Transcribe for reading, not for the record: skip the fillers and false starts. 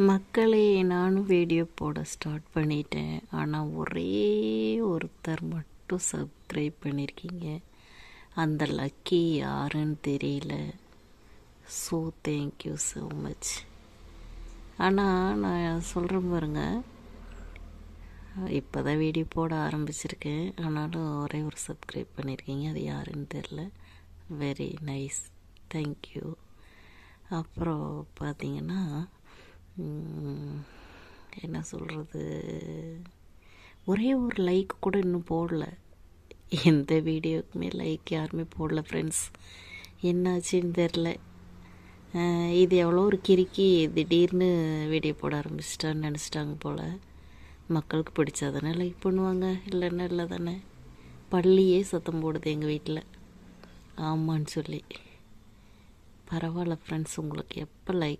மக்களே, நானும் வீடியோ போட ஸ்டார்ட் பண்ணிட்டேன். ஆனால் ஒரே ஒருத்தர் மட்டும் சப்ஸ்கிரைப் பண்ணியிருக்கீங்க. அந்த லக்கி யாருன்னு தெரியல. So thank you so much. ஆனால் நான் சொல்கிறேன் பாருங்க, இப்போ தான் வீடியோ போட ஆரம்பிச்சிருக்கேன். ஆனாலும் ஒரே ஒரு சப்ஸ்கிரைப் பண்ணியிருக்கீங்க. அது யாருன்னு தெரில. Very nice, thank you. அப்புறம் பார்த்தீங்கன்னா, என்ன சொல்கிறது, ஒரே ஒரு லைக் கூட இன்னும் போடல. எந்த வீடியோக்குமே லைக் யாருமே போடல ஃப்ரெண்ட்ஸ். என்னாச்சுன்னு தெரில. இது எவ்வளோ ஒரு கிறுக்கி திடீர்னு வீடியோ போட ஆரம்பிச்சிட்டான்னு நினச்சிட்டாங்க போல். மக்களுக்கு பிடிச்சா தானே லைக் பண்ணுவாங்க, இல்லைன்னா இல்லை தானே. பள்ளியே சத்தம் போடுது எங்கள் வீட்டில், ஆமான்னு சொல்லி. பரவாயில்ல ஃப்ரெண்ட்ஸ், உங்களுக்கு எப்போ லைக்